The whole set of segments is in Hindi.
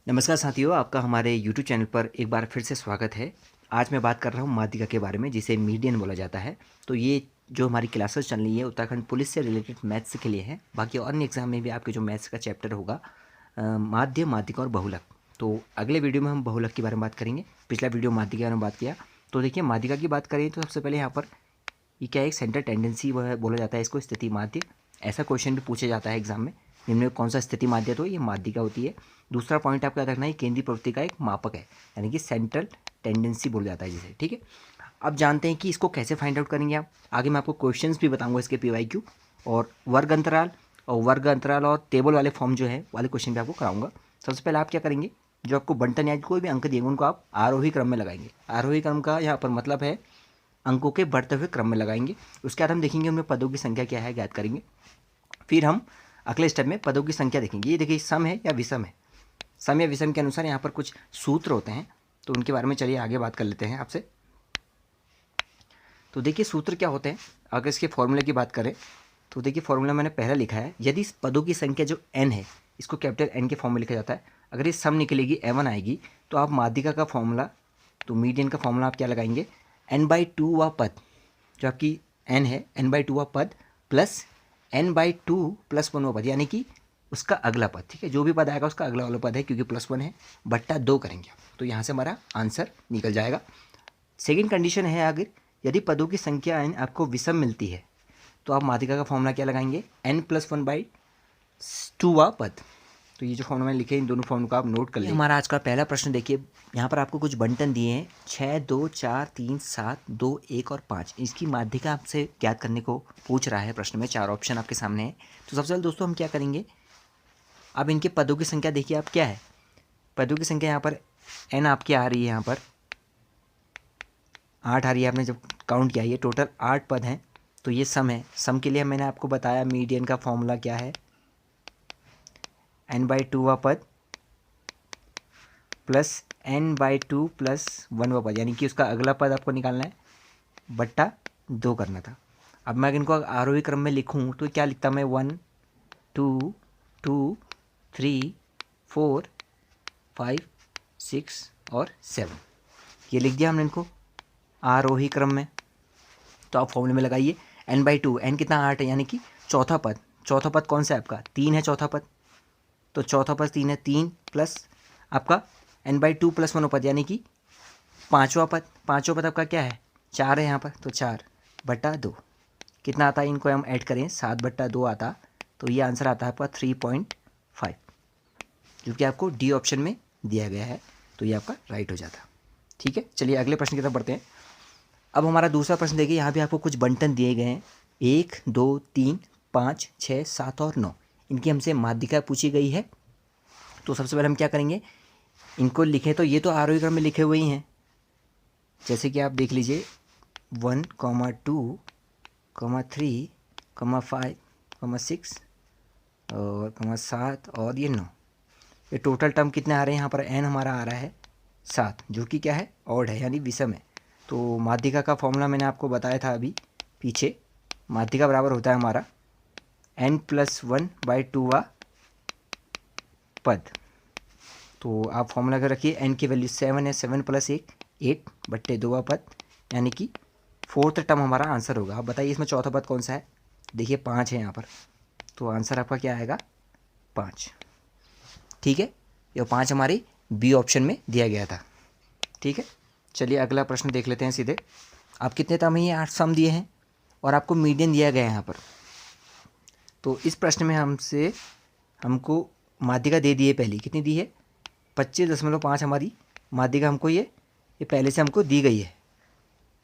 नमस्कार साथियों, आपका हमारे YouTube चैनल पर एक बार फिर से स्वागत है। आज मैं बात कर रहा हूँ माध्यिका के बारे में, जिसे मीडियन बोला जाता है। तो ये जो हमारी क्लासेस चल रही है उत्तराखंड पुलिस से रिलेटेड मैथ्स के लिए है। बाकी अन्य एग्जाम में भी आपके जो मैथ्स का चैप्टर होगा माध्य, माध्यिका और बहुलक। तो अगले वीडियो में हम बहुलक के बारे में बात करेंगे। पिछला वीडियो माध्यिका के बारे में बात किया। तो देखिए, माध्यिका की बात करें तो सबसे पहले यहाँ पर ये क्या है, एक सेंटर टेंडेंसी वह बोला जाता है इसको, स्थिति माध्य। ऐसा क्वेश्चन भी पूछा जाता है एग्जाम में, निम्न में कौन सा स्थिति माध्य, तो ये माध्यिका होती है। दूसरा पॉइंट आपका याद रखना है, केंद्रीय प्रवृत्ति का एक मापक है, यानी कि सेंट्रल टेंडेंसी बोला जाता है जिसे। ठीक है, अब जानते हैं कि इसको कैसे फाइंड आउट करेंगे आप। आगे मैं आपको क्वेश्चंस भी बताऊंगा इसके PYQ, और वर्ग अंतराल और टेबल वाले फॉर्म जो है वाले क्वेश्चन भी आपको कराऊंगा। सबसे पहले आप क्या करेंगे, जो आपको बंटन या कोई भी अंक दिएंगे उनको आप आरोही क्रम में लगाएंगे। आरोही क्रम का यहाँ पर मतलब है अंकों के बढ़ते हुए क्रम में लगाएंगे। उसके बाद हम देखेंगे उनमें पदों की संख्या क्या है, ज्ञात करेंगे। फिर हम अगले स्टेप में पदों की संख्या देखेंगे। ये देखिए, सम है या विषम है। सम या विषम के अनुसार यहाँ पर कुछ सूत्र होते हैं, तो उनके बारे में चलिए आगे बात कर लेते हैं आपसे। तो देखिए, सूत्र क्या होते हैं। अगर इसके फॉर्मूले की बात करें तो देखिए, फॉर्मूला मैंने पहले लिखा है। यदि इस पदों की संख्या जो n है, इसको कैपिटल N के फॉर्म में लिखा जाता है। अगर ये सम निकलेगी, A1 आएगी, तो आप माध्यिका का फॉर्मूला, तो मीडियन का फॉर्मूला आप क्या लगाएंगे, n/2 व पद, जो आपकी n है, n/2 व पद प्लस n/2 + 1 व पद, यानी कि उसका अगला पद। ठीक है, जो भी पद आएगा उसका अगला वाला पद है, क्योंकि +1 है, बट्टा 2 करेंगे। तो यहाँ से हमारा आंसर निकल जाएगा। सेकेंड कंडीशन है, अगर यदि पदों की संख्या n आपको विषम मिलती है, तो आप माध्यिका का फॉर्मूला क्या लगाएंगे, n+1/2 वा पद। तो ये जो फॉर्मूला मैंने लिखे, इन दोनों फॉर्मूला को आप नोट कर लीजिए। हमारा आज का पहला प्रश्न देखिए, यहाँ पर आपको कुछ बंटन दिए हैं, 6, 2, 4, 3, 7, 2, 1 और 5। इसकी माध्यिका आपसे ज्ञात करने को पूछ रहा है प्रश्न में। 4 ऑप्शन आपके सामने है। तो सबसे पहले दोस्तों हम क्या करेंगे, अब इनके पदों की संख्या देखिए आप क्या है। पदों की संख्या यहाँ पर n आपकी आ रही है, यहाँ पर 8 आ रही है। आपने जब काउंट किया, ये टोटल 8 पद हैं। तो ये सम है। सम के लिए मैंने आपको बताया मीडियन का फॉर्मूला क्या है, n/2 वा पद प्लस n/2 + 1 वा पद, यानी कि उसका अगला पद आपको निकालना है, बट्टा 2 करना था। अब मैं इनको आरोही क्रम में लिखूं तो क्या लिखता मैं, 1, 2, 2, 3, 4, 5, 6 और 7, ये लिख दिया हमने इनको आरोही क्रम में। तो आप फॉर्मूले में लगाइए n/2, n कितना 8 है, यानी कि चौथा पद। चौथा पद कौन सा है आपका, 3 है चौथा पद। तो चौथा पद 3 है, 3 प्लस आपका n/2 + 1 पद, यानी कि पाँचवा पद। पाँचवा पद आपका क्या है, 4 है यहाँ पर, तो 4/2 कितना आता है, इनको हम ऐड करें, 7/2 आता। तो ये आंसर आता है आपका 3.5, जो कि आपको डी ऑप्शन में दिया गया है। तो ये आपका राइट हो जाता। ठीक है, चलिए अगले प्रश्न की तरफ बढ़ते हैं। अब हमारा दूसरा प्रश्न देखिए, यहाँ भी आपको कुछ बंटन दिए गए हैं, 1, 2, 3, 5, 6, 7 और 9। इनकी हमसे माध्यिका पूछी गई है। तो सबसे पहले हम क्या करेंगे, इनको लिखें। तो ये तो आरोही क्रम में लिखे हुए ही हैं, जैसे कि आप देख लीजिए 1, 2, 3, 5, 6 और 7 और ये 9। ये टोटल टर्म कितने आ रहे हैं, यहाँ पर n हमारा आ रहा है 7, जो कि क्या है, ऑड है, यानी विषम है। तो माध्यिका का फॉर्मूला मैंने आपको बताया था अभी पीछे। माध्यिका बराबर होता है हमारा n+1/2 वा पद। तो आप फॉर्मूला कर रखिए, n की वैल्यू 7 है, 7 + 1 8/2 वा पद, यानी कि फोर्थ टर्म हमारा आंसर होगा। आप बताइए इसमें चौथा पद कौन सा है, देखिए 5 है यहाँ पर। तो आंसर आपका क्या आएगा, 5। ठीक है, ये 5 हमारी बी ऑप्शन में दिया गया था। ठीक है, चलिए अगला प्रश्न देख लेते हैं सीधे। आप कितने टर्म हैं, ये 8 सम दिए हैं और आपको मीडियन दिया गया है यहाँ पर। तो इस प्रश्न में हमको माध्यिका दे दी है, पहली कितनी दी है, 25.5 हमारी माध्यिका हमको ये पहले से हमको दी गई है।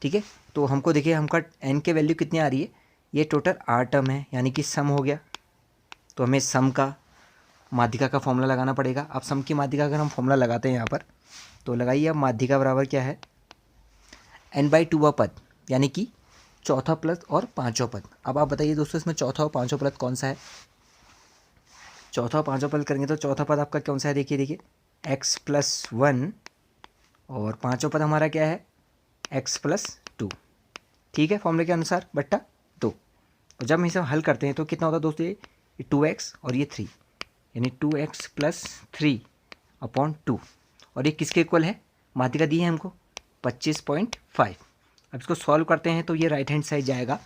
ठीक है, तो हमको देखिए, हमका n के वैल्यू कितनी आ रही है, ये टोटल 8 टर्म है, यानी कि सम हो गया। तो हमें सम का माध्यिका का फॉर्मूला लगाना पड़ेगा। अब सम की माध्यिका अगर हम फॉर्मूला लगाते हैं यहाँ पर, तो लगाइए, अब माध्यिका बराबर क्या है, n/2 वा पद, यानी कि चौथा पद और पाँचवा पद। अब आप बताइए दोस्तों, इसमें चौथा और पाँचवा पद कौन सा है। चौथा और पाँचवा पद करेंगे तो चौथा पद आपका कौन सा है, देखिए x+1, और पाँचवा पद हमारा क्या है, x+2। ठीक है, फॉर्मूले के अनुसार बट्टा 2। और जब हम इसे हल करते हैं तो कितना होता है दोस्तों, ये 2x और ये 3, यानी 2x + 3 अपॉन 2, और ये किसके इक्वल है, माध्यिका दी है हमको 25.5। अब इसको सॉल्व करते हैं तो ये राइट हैंड साइड जाएगा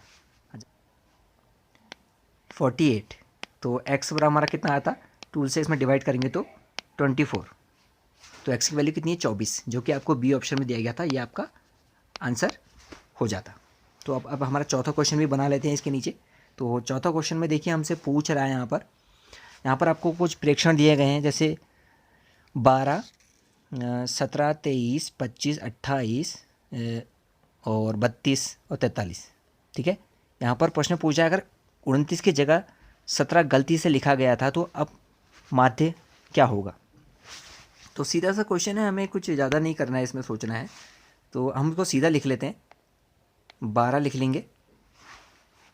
48, तो x बराबर हमारा कितना आता, 2 से इसमें डिवाइड करेंगे तो 24, तो x की वैल्यू कितनी है 24, जो कि आपको बी ऑप्शन में दिया गया था, ये आपका आंसर हो जाता। तो अब हमारा चौथा क्वेश्चन भी बना लेते हैं इसके नीचे। तो चौथा क्वेश्चन में देखिए हमसे पूछ रहा है यहाँ पर आपको कुछ प्रेक्षण दिए गए हैं, जैसे 12, 17, 23, 25, 28 और 32 और 43। ठीक है, यहाँ पर प्रश्न पूछा है अगर 29 की जगह 17 गलती से लिखा गया था तो अब माध्य क्या होगा। तो सीधा सा क्वेश्चन है, हमें कुछ ज़्यादा नहीं करना है, इसमें सोचना है। तो हम उसको सीधा लिख लेते हैं, 12 लिख लेंगे।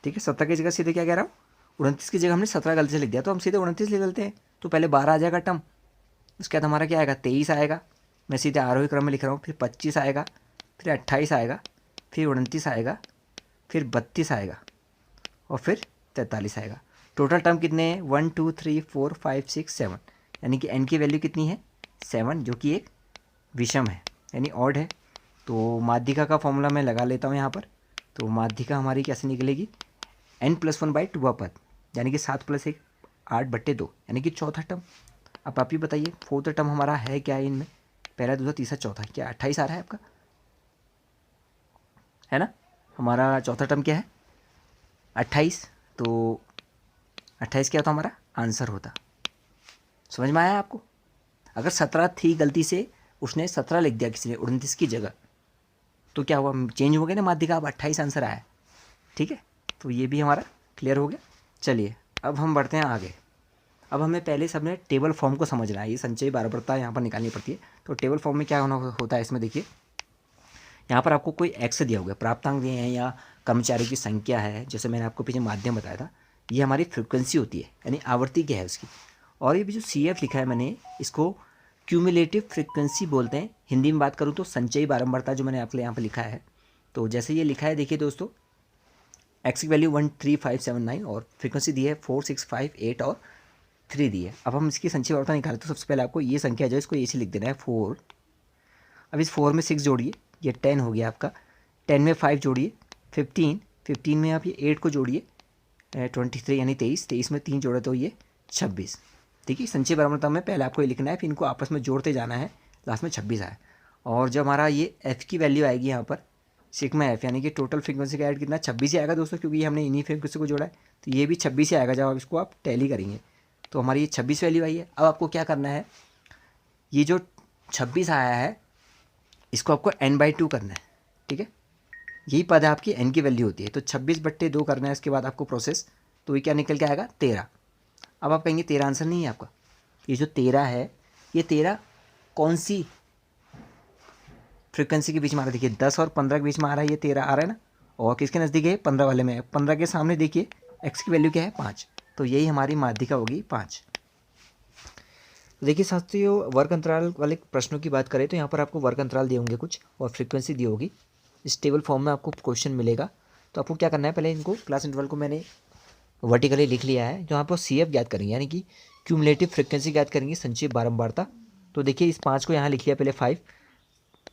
ठीक है, 17 की जगह सीधे क्या कह रहा हूँ, 29 की जगह हमने 17 गलती से लिख दिया, तो हम सीधे 29 लिख लेते हैं। तो पहले 12 आ जाएगा टर्म, उसके बाद हमारा क्या आएगा 23 आएगा, मैं सीधे आरोही क्रम में लिख रहा हूँ, फिर 25 आएगा, फिर 28 आएगा, फिर 29 आएगा, फिर 32 आएगा और फिर 43 आएगा। टोटल टर्म कितने हैं 1 2 3 4 5 6 7, यानी कि n की वैल्यू कितनी है 7, जो कि एक विषम है यानी ऑड है। तो माध्यिका का फॉर्मूला मैं लगा लेता हूँ यहाँ पर। तो माध्यिका हमारी कैसे निकलेगी, n+1/2 पद, यानी कि 7 + 1 8/2, यानी कि चौथा टर्म। अब आप ही बताइए फोर्थ टर्म हमारा है क्या है इनमें, पहला दूसरा तीसरा चौथा, क्या 28 आ रहा है आपका, है ना। हमारा चौथा टर्म क्या है 28, तो 28 क्या होता हमारा आंसर होता। समझ में आया आपको। अगर 17 थी गलती से उसने 17 लिख दिया किसी ने 29 की जगह, तो क्या हुआ, चेंज हो गया ना माध्यिका, अब 28 आंसर आया। ठीक है, तो ये भी हमारा क्लियर हो गया। चलिए अब हम बढ़ते हैं आगे। अब हमें पहले सबने टेबल फॉर्म को समझना है, ये संचयी बारंबारता यहाँ पर निकालनी पड़ती है। तो टेबल फॉर्म में क्या होता है इसमें देखिए, यहाँ पर आपको कोई एक्स दिया हुआ है, प्राप्तांक दिए हैं या कर्मचारी की संख्या है, जैसे मैंने आपको पीछे माध्यम बताया था, ये हमारी फ्रिक्वेंसी होती है यानी आवर्ती क्या है उसकी। और ये भी जो CF लिखा है मैंने, इसको क्यूमुलेटिव फ्रिक्वेंसी बोलते हैं। हिंदी में बात करूँ तो संचयी बारंबारता, जो मैंने आपके यहाँ पर लिखा है। तो जैसे ये लिखा है देखिए दोस्तों, एक्स की वैल्यू 13579 और फ्रिक्वेंसी दी है 4658 और 3 दी है। अब हम इसकी संचयी बारंबारता निकालें तो सबसे पहले आपको ये संख्या जो है इसको ऐसे लिख देना है 4। अब इस 4 में 6 जोड़िए, ये 10 हो गया आपका। 10 में 5 जोड़िए 15, 15 में आप ये 8 को जोड़िए 23 यानी 23, 23 में 3 जोड़े तो ये 26। ठीक है, संचयी बारंबारता में पहले आपको ये लिखना है, फिर इनको आपस में जोड़ते जाना है, लास्ट में 26 आए। और जब हमारा ये एफ की वैल्यू आएगी यहाँ पर सिग्मा एफ, यानी कि टोटल फ्रीक्वेंसी का ऐड कितना 26 ही आएगा दोस्तों, क्योंकि हमने इन्हीं फ्रीक्वेंसी को जोड़ा है, तो ये भी 26 ही आएगा जब आप इसको आप टैली करेंगे। तो हमारी ये 26 वैल्यू आई है। अब आपको क्या करना है, ये जो 26 आया है इसको आपको n/2 करना है। ठीक है, यही पद है आपकी n की वैल्यू होती है, तो 26/2 करना है। इसके बाद आपको प्रोसेस, तो ये क्या निकल के आएगा 13। अब आप कहेंगे 13 आंसर नहीं है आपका, ये जो 13 है ये 13 कौन सी फ्रिक्वेंसी के बीच में आ रहा है, देखिए 10 और 15 के बीच में आ रहा है, ये 13 आ रहा है ना। और किसके नज़दीक है 15 वाले में, 15 के सामने देखिए x की वैल्यू क्या है 5, तो यही हमारी माध्यिका होगी 5। देखिए साथियों, वर्ग अंतराल वाले प्रश्नों की बात करें तो यहाँ पर आपको वर्ग अंतराल दिए होंगे कुछ और फ्रीक्वेंसी दी होगी। इस टेबल फॉर्म में आपको क्वेश्चन मिलेगा। तो आपको क्या करना है, पहले इनको क्लास इंटरवल को मैंने वर्टिकली लिख लिया है, जहाँ पर CF ज्ञात करेंगे यानी कि क्यूमुलेटिव फ्रिक्वेंसी ज्ञात करेंगे, संचयी बारंबारता। तो देखिए इस 5 को यहाँ लिख लिया पहले 5,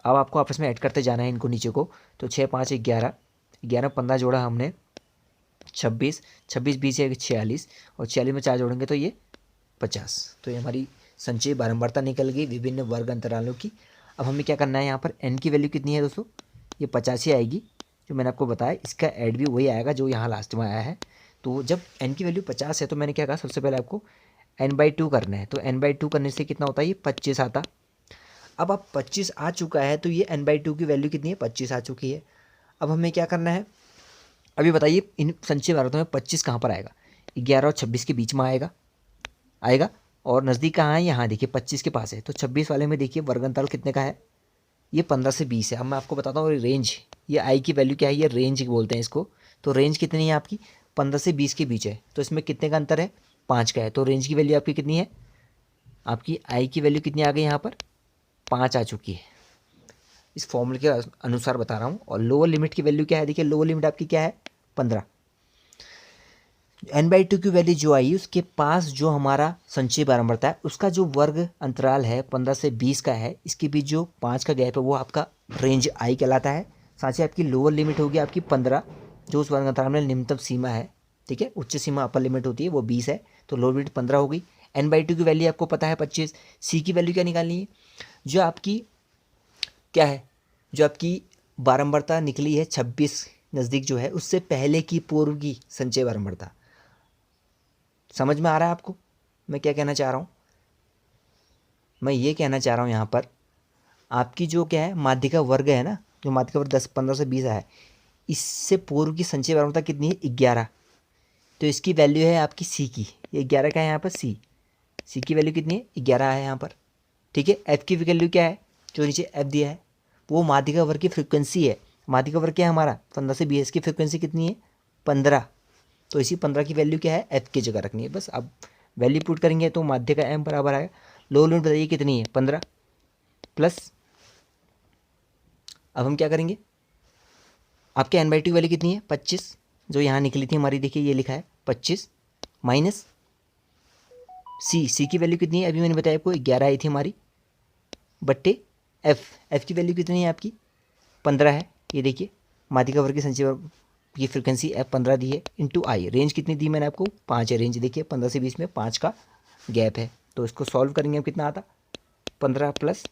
अब आपको आपस में ऐड करते जाना है इनको नीचे को। तो 6 5 11, 11 15 जोड़ा हमने 26, 26 20 है 46 और 46 में 4 जोड़ेंगे तो ये 50। तो ये हमारी संचयी बारंबारता निकल गई विभिन्न वर्ग अंतरालों की। अब हमें क्या करना है, यहाँ पर n की वैल्यू कितनी है दोस्तों, ये 85 आएगी, जो मैंने आपको बताया। इसका ऐड भी वही आएगा जो यहाँ लास्ट में आया है। तो जब n की वैल्यू 50 है तो मैंने क्या कहा, सबसे पहले आपको n/2 करना है। तो n/2 करने से कितना होता है, ये 25 आता। अब 25 आ चुका है तो ये n/2 की वैल्यू कितनी है 25 आ चुकी है। अब हमें क्या करना है, अभी बताइए इन संचयी बारंबारता में 25 कहाँ पर आएगा, 11 और 26 के बीच में आएगा और नज़दीक कहाँ है, यहाँ देखिए 25 के पास है। तो 26 वाले में देखिए वर्ग अंतराल कितने का है, ये 15 से 20 है। अब मैं आपको बताता हूँ रेंज, ये आई की वैल्यू क्या है, ये रेंज बोलते हैं इसको। तो रेंज कितनी है आपकी 15 से 20 के बीच है, तो इसमें कितने का अंतर है 5 का है। तो रेंज की वैल्यू आपकी कितनी है, आपकी आई की वैल्यू कितनी आ गई, यहाँ पर 5 आ चुकी है। इस फॉर्मूले के अनुसार बता रहा हूँ। और लोअर लिमिट की वैल्यू क्या है, देखिए लोअर लिमिट आपकी क्या है 15, n/2 की वैल्यू जो आई उसके पास जो हमारा संचयी बारंबारता है उसका जो वर्ग अंतराल है 15 से 20 का है, इसके बीच जो 5 का गैप है वो आपका रेंज आई कहलाता है। साथ ही आपकी लोअर लिमिट होगी आपकी 15, जो उस वर्ग अंतराल में निम्नतम सीमा है, ठीक है। उच्च सीमा अपर लिमिट होती है वो 20 है, तो लोअर लिमिट 15 होगी। n/2 की वैल्यू आपको पता है 25। सी की वैल्यू क्या निकालनी है, जो आपकी क्या है, जो आपकी बारंबारता निकली है 26 नज़दीक जो है उससे पहले की पूर्व की संचय बारंबारता। समझ में आ रहा है आपको मैं क्या कहना चाह रहा हूँ? मैं ये कहना चाह रहा हूँ यहाँ पर आपकी जो क्या है माध्यिका वर्ग है ना, जो माध्यिका वर्ग 10, 15 से 20 है, इससे पूर्व की संचय बारंबारता कितनी है 11। तो इसकी वैल्यू है आपकी सी की, ये 11 का है यहाँ पर सी की वैल्यू कितनी है 11 है यहाँ पर, ठीक है। एफ की वैल्यू क्या है, जो नीचे एफ दिया है वो माध्यिका वर्ग की फ्रिक्वेंसी है। माध्यिका वर्ग क्या है हमारा 15 से 20 की फ्रिक्वेंसी कितनी है 15, तो इसी 15 की वैल्यू क्या है एफ की जगह रखनी है बस। अब वैल्यू पुट करेंगे तो माध्य का एम बराबर आएगा, लो लिमिट बताइए कितनी है 15 प्लस, अब हम क्या करेंगे आपके n/2 वैल्यू कितनी है 25, जो यहाँ निकली थी हमारी, देखिए ये लिखा है 25 माइनस सी की वैल्यू कितनी है अभी मैंने बताया आपको 11 आई थी हमारी, बट्टे एफ की वैल्यू कितनी है आपकी 15 है, ये देखिए माध्यिका वर्ग की संचय की फ्रिक्वेंसी एफ 15 दी है, इंटू आई रेंज कितनी दी मैंने आपको 5 है रेंज, देखिए 15 से 20 में 5 का गैप है, तो इसको सॉल्व करेंगे हम कितना आता 15 प्लस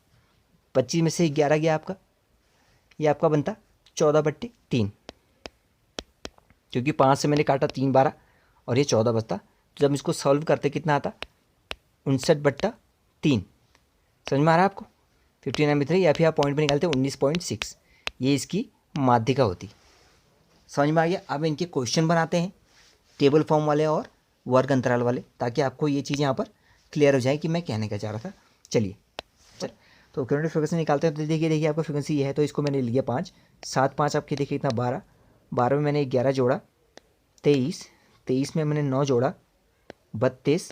25 में से 11 गया आपका, ये आपका बनता 14/3, क्योंकि 5 से मैंने काटा 3 12 और ये 14 बचता, तो जब इसको सॉल्व करते कितना आता 59/3। समझ में आ रहा है आपको 59/3, या फिर आप पॉइंट पे निकालते 19.6, ये इसकी माध्यिका होती। समझ में आ गया। अब इनके क्वेश्चन बनाते हैं टेबल फॉर्म वाले और वर्ग अंतराल वाले, ताकि आपको ये चीज़ यहाँ पर क्लियर हो जाए कि मैं कहने का चाह रहा था। चलिए तो करंट फ्रिक्वेंसी निकालते हैं, तो देखिए आपका फ्रिक्वेंसी ये है, तो इसको मैंने लिया 5, 7 5 आपके देखिए इतना 12, 12 में मैंने 11 जोड़ा 23, 23 में मैंने 9 जोड़ा 32,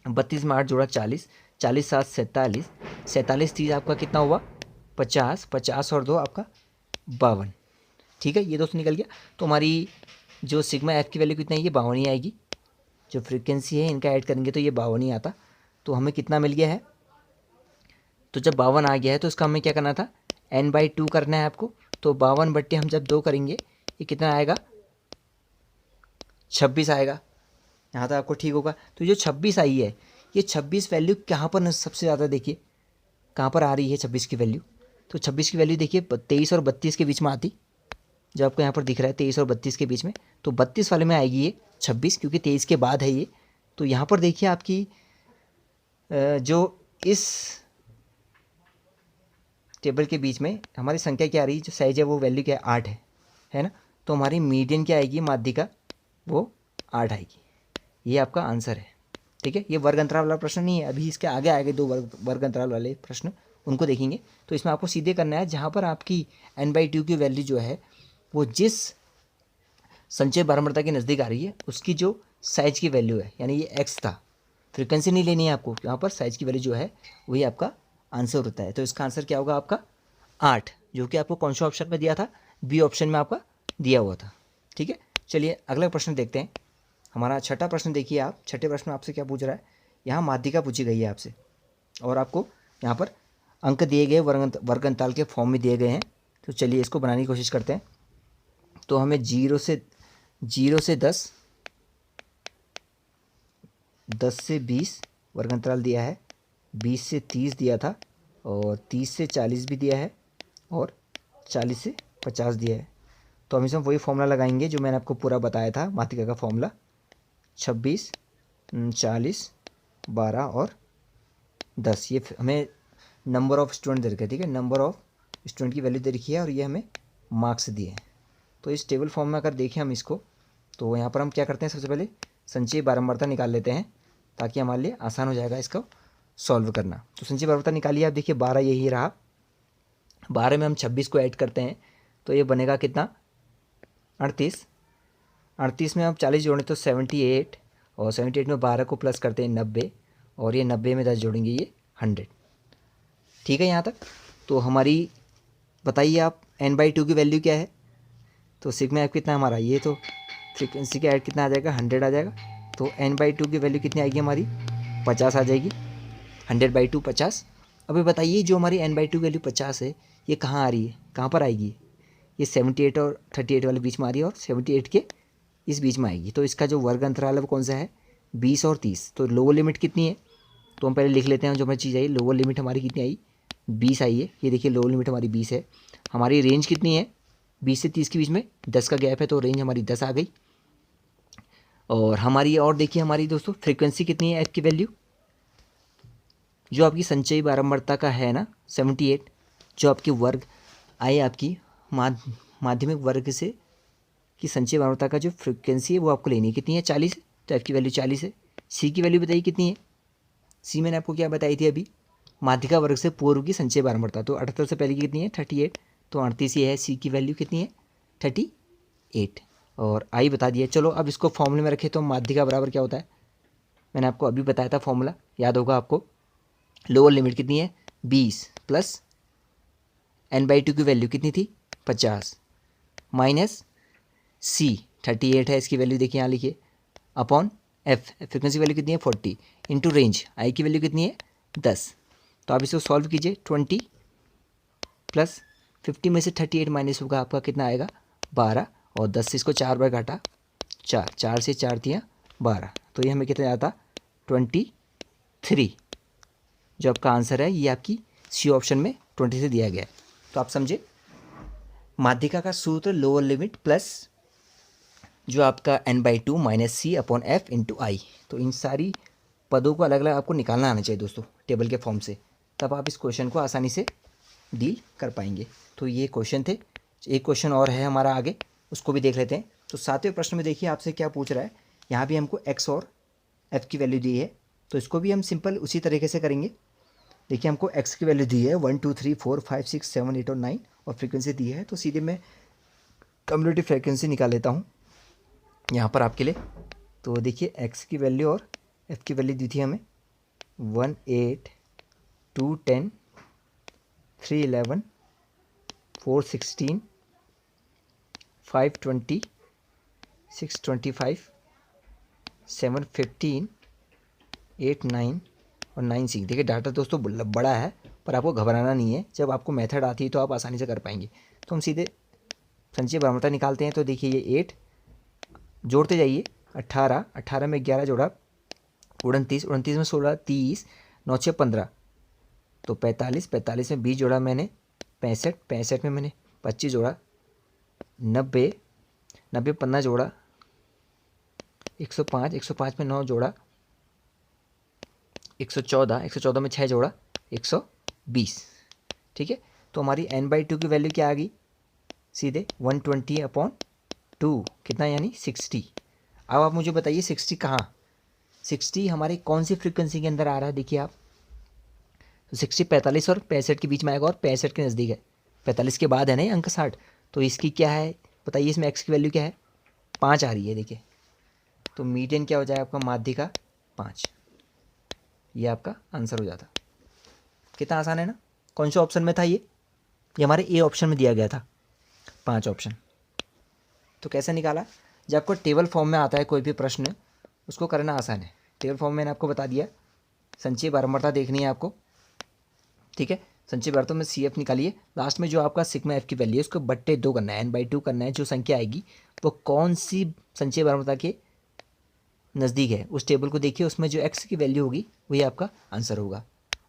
32 में 8 जोड़ा 40, 40 7 47, 47 30 आपका कितना हुआ 50, 50 और 2 आपका 52, ठीक है। ये दोस्तों निकल गया। तो हमारी जो सिग्मा एफ की वैल्यू कितना है ये 52 ही आएगी, जो फ्रीक्वेंसी है इनका ऐड करेंगे तो ये 52 ही आता, तो हमें कितना मिल गया है, तो जब 52 आ गया है तो इसका हमें क्या करना था n/2 करना है आपको, तो 52 बट्टे हम जब 2 करेंगे ये कितना आएगा 26 आएगा, यहाँ तक आपको ठीक होगा। तो जो 26 आई है ये 26 वैल्यू कहाँ पर सबसे ज़्यादा, देखिए कहाँ पर आ रही है 26 की वैल्यू, तो 26 की वैल्यू देखिए 23 और 32 के बीच में आती, जो आपको यहाँ पर दिख रहा है 23 और 32 के बीच में, तो 32 वाले में आएगी ये 26, क्योंकि 23 के बाद है ये। तो यहाँ पर देखिए आपकी जो इस टेबल के बीच में हमारी संख्या क्या आ रही है, जो साइज है वो वैल्यू क्या है 8 है ना, तो हमारी मीडियन क्या आएगी माध्यिका वो 8 आएगी, ये आपका आंसर है, ठीक है। ये वर्ग अंतराल वाला प्रश्न नहीं है, अभी इसके आगे आएंगे 2 वर्ग अंतराल वाले प्रश्न, उनको देखेंगे। तो इसमें आपको सीधे करना है जहाँ पर आपकी n/2 की वैल्यू जो है वो जिस संचय बारंबारता के नज़दीक आ रही है उसकी जो साइज की वैल्यू है, यानी ये x था, फ्रीक्वेंसी नहीं लेनी है आपको, यहाँ पर साइज की वैल्यू जो है वही आपका आंसर होता है। तो इसका आंसर क्या होगा आपका 8, जो कि आपको कौन सा ऑप्शन में दिया था, बी ऑप्शन में आपका दिया हुआ था, ठीक है। चलिए अगला प्रश्न देखते हैं। हमारा छठा प्रश्न देखिए आप, छठे प्रश्न में आपसे क्या पूछ रहा है, यहाँ माध्यिका पूछी गई है आपसे, और आपको यहाँ पर अंक दिए गए वर्ग अंतराल के फॉर्म में दिए गए हैं। तो चलिए इसको बनाने की कोशिश करते हैं। तो हमें 0 से 10, 10 से 20 वर्ग अंतराल दिया है, 20 से 30 दिया था, और 30 से 40 भी दिया है, और 40 से 50 दिया है। तो हम इसमें वही फॉर्मूला लगाएंगे जो मैंने आपको पूरा बताया था माध्यिका का फॉर्मूला, 26 40 12 और 10, ये हमें नंबर ऑफ़ स्टूडेंट दे रखा है, ठीक है, नंबर ऑफ़ स्टूडेंट की वैल्यू दे रखी है, और ये हमें मार्क्स दिए हैं। तो इस टेबल फॉर्म में अगर देखें हम इसको, तो यहाँ पर हम क्या करते हैं, सबसे पहले संचयी बारंबारता निकाल लेते हैं, ताकि हमारे लिए आसान हो जाएगा इसको सॉल्व करना। तो संचयी बारंबारता निकालिए आप, देखिए 12 यही रहा, 12 में हम 26 को ऐड करते हैं तो ये बनेगा कितना 38, 38 में हम 40 जोड़ें तो 78, और 78 में 12 को प्लस करते हैं 90, और ये 90 में 10 जोड़ेंगे ये 100, ठीक है यहाँ तक। तो हमारी बताइए आप n/2 की वैल्यू क्या है, तो सिग्मा एफ कितना हमारा, ये तो फ्रीक्वेंसी का ऐड कितना आ जाएगा, 100 आ जाएगा। तो n/2 की वैल्यू कितनी आएगी हमारी, 50 आ जाएगी। 100/2 50। अभी बताइए जो हमारी n/2 वैल्यू 50 है ये कहाँ आ रही है, कहाँ पर आएगी, ये 78 और 38 वाले बीच में आ रही है और 78 के इस बीच में आएगी। तो इसका जो वर्ग अंतराल है वो कौन सा है, 20 और 30। तो लोअर लिमिट कितनी है, तो हम पहले लिख लेते हैं जो हमारी चीज़ आई। लोअर लिमिट हमारी कितनी आई, 20 आई है। ये देखिए लोअर लिमिट हमारी 20 है। हमारी रेंज कितनी है, 20 से 30 के बीच में 10 का गैप है, तो रेंज हमारी 10 आ गई। और हमारी और देखिए हमारी दोस्तों फ्रीक्वेंसी कितनी है, एफ की वैल्यू जो आपकी संचयी बारंबारता का है ना 78, जो आपकी वर्ग आई आपकी माध्यमिक वर्ग से कि संचयी बारंबारता का जो फ्रीक्वेंसी है वो आपको लेनी है, कितनी है, 40। तो एफ की वैल्यू 40 है। सी की वैल्यू बताइए कितनी है, सी मैंने आपको क्या बताई थी अभी, माध्यिका वर्ग से पूर्व की संचयी बारंबारता। तो 78 से पहले की कितनी है, 38। तो 38 ही है। सी की वैल्यू कितनी है, 38। और आई बता दिया। चलो अब इसको फॉर्मूले में रखें तो माध्यिका बराबर क्या होता है, मैंने आपको अभी बताया था फॉर्मूला, याद होगा आपको। लोअर लिमिट कितनी है, 20 प्लस n/2 की वैल्यू कितनी थी, 50 माइनस सी 38 है, इसकी वैल्यू देखिए यहाँ लिखिए, अपॉन एफ फ्रिक्वेंसी वैल्यू कितनी है 40 इंटू रेंज आई की वैल्यू कितनी है 10। तो आप इसको सॉल्व कीजिए, 20 प्लस 50 में से 38 माइनस होगा आपका कितना आएगा 12, और 10 से इसको 4 बार काटा, 4 से 4 दिया 12, तो ये हमें कितना आता 23। जो आपका आंसर है ये आपकी सी ऑप्शन में 20 से दिया गया है। तो आप समझे माध्यिका का सूत्र लोअर लिमिट प्लस जो आपका n/2 माइनस सी अपॉन एफ इंटू आई। तो इन सारी पदों को अलग अलग आपको निकालना आना चाहिए दोस्तों टेबल के फॉर्म से, तब आप इस क्वेश्चन को आसानी से डील कर पाएंगे। तो ये क्वेश्चन थे। एक क्वेश्चन और है हमारा आगे, उसको भी देख लेते हैं। तो 7वें प्रश्न में देखिए आपसे क्या पूछ रहा है, यहाँ भी हमको x और f की वैल्यू दी है, तो इसको भी हम सिंपल उसी तरीके से करेंगे। देखिए हमको x की वैल्यू दी है 1 2 3 4 5 6 7 8 और 9 और फ्रीक्वेंसी दी है, तो सीधे मैं कम्युलेटिव फ्रीक्वेंसी निकाल लेता हूँ यहाँ पर आपके लिए। तो देखिए x की वैल्यू और f की वैल्यू दी थी हमें 1 8 2 10 3 11 4 16 5 20 6 25 7 15 8 9 और 9 6। देखिए डाटा दोस्तों बड़ा है, पर आपको घबराना नहीं है, जब आपको मेथड आती है तो आप आसानी से कर पाएंगे। तो हम सीधे संचयी बारंबारता निकालते हैं। तो देखिए ये 8 जोड़ते जाइए, 18 में 11 जोड़ा 29, 29 में 16 30, 9 6 15, तो 45, 45 में 20 जोड़ा मैंने 65, 65 में मैंने 25 जोड़ा 90, 90 15 जोड़ा 105, 105 में 9 जोड़ा 114, 114 में 6 जोड़ा 120। ठीक है, तो हमारी n/2 की वैल्यू क्या आ गई, सीधे 120/2 कितना यानी 60। अब आप मुझे बताइए 60 कहाँ, 60 हमारी कौन सी फ्रीक्वेंसी के अंदर आ रहा है, देखिए आप। तो 60 45 और 65 के बीच में आएगा और 65 के नज़दीक है, 45 के बाद है ना ये अंक 60। तो इसकी क्या है बताइए, इसमें x की वैल्यू क्या है 5 आ रही है। देखिए तो मीडियन क्या हो जाएगा आपका, माध्यिका 5। ये आपका आंसर हो जाता। कितना आसान है ना। कौन से ऑप्शन में था ये हमारे ए ऑप्शन में दिया गया था 5 ऑप्शन। तो कैसे निकाला, जब आपको टेबल फॉर्म में आता है कोई भी प्रश्न उसको करना आसान है। टेबल फॉर्म में मैंने आपको बता दिया, संचयी बारंबारता देखनी है आपको, ठीक है। संचयी बारंबारता में सी एफ निकालिए, लास्ट में जो आपका सिग्मा एफ की वैल्यू है उसको बट्टे 2 करना है, n/2 करना है। जो संख्या आएगी वो कौन सी संचयी बारंबारता के नज़दीक है उस टेबल को देखिए, उसमें जो x की वैल्यू होगी वही आपका आंसर होगा।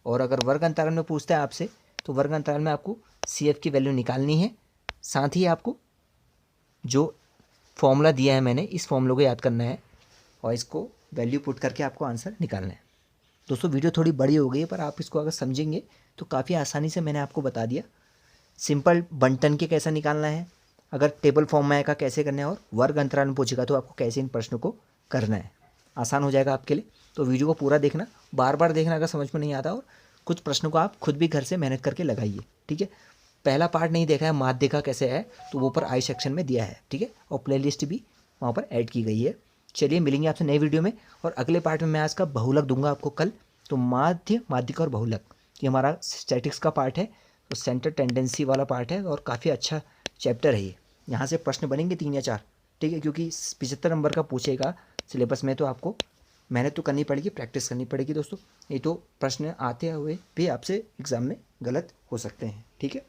और अगर वर्ग अंतराल में पूछता है आपसे तो वर्ग अंतराल में आपको सी एफ की वैल्यू निकालनी है, साथ ही आपको जो फॉर्मूला दिया है मैंने इस फॉर्मूले को याद करना है और इसको वैल्यू पुट करके आपको आंसर निकालना है। दोस्तों वीडियो थोड़ी बड़ी हो गई है, पर आप इसको अगर समझेंगे तो काफ़ी आसानी से मैंने आपको बता दिया। सिंपल बंटन के कैसा निकालना है, अगर टेबल फॉर्म में आएगा कैसे करना है, और वर्ग अंतराल में पूछेगा तो आपको कैसे इन प्रश्नों को करना है, आसान हो जाएगा आपके लिए। तो वीडियो को पूरा देखना, बार बार देखना अगर समझ में नहीं आता, और कुछ प्रश्नों को आप खुद भी घर से मेहनत करके लगाइए, ठीक है। पहला पार्ट नहीं देखा है माध्यिका कैसे है तो वो ऊपर आई सेक्शन में दिया है, ठीक है, और प्लेलिस्ट भी वहाँ पर ऐड की गई है। चलिए मिलेंगे आपसे नई वीडियो में, और अगले पार्ट में मैं आज का बहुलक दूंगा आपको कल। तो माध्यिका और बहुलक ये हमारा स्टैटिक्स का पार्ट है, तो सेंटर टेंडेंसी वाला पार्ट है और काफ़ी अच्छा चैप्टर है ये। यहाँ से प्रश्न बनेंगे 3 या 4, ठीक है, क्योंकि 75 नंबर का पूछेगा सिलेबस में, तो आपको मेहनत तो करनी पड़ेगी, प्रैक्टिस करनी पड़ेगी दोस्तों। नहीं तो प्रश्न आते हुए भी आपसे एग्ज़ाम में गलत हो सकते हैं। ठीक है,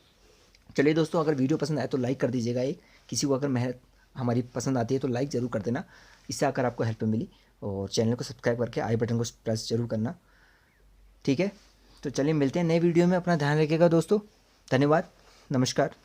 चलिए दोस्तों, अगर वीडियो पसंद आए तो लाइक कर दीजिएगा। एक किसी को अगर मेहनत हमारी पसंद आती है तो लाइक ज़रूर कर देना, इससे अगर आपको हेल्प मिली। और चैनल को सब्सक्राइब करके आई बटन को प्रेस जरूर करना। ठीक है, तो चलिए मिलते हैं नए वीडियो में। अपना ध्यान रखिएगा दोस्तों। धन्यवाद, नमस्कार।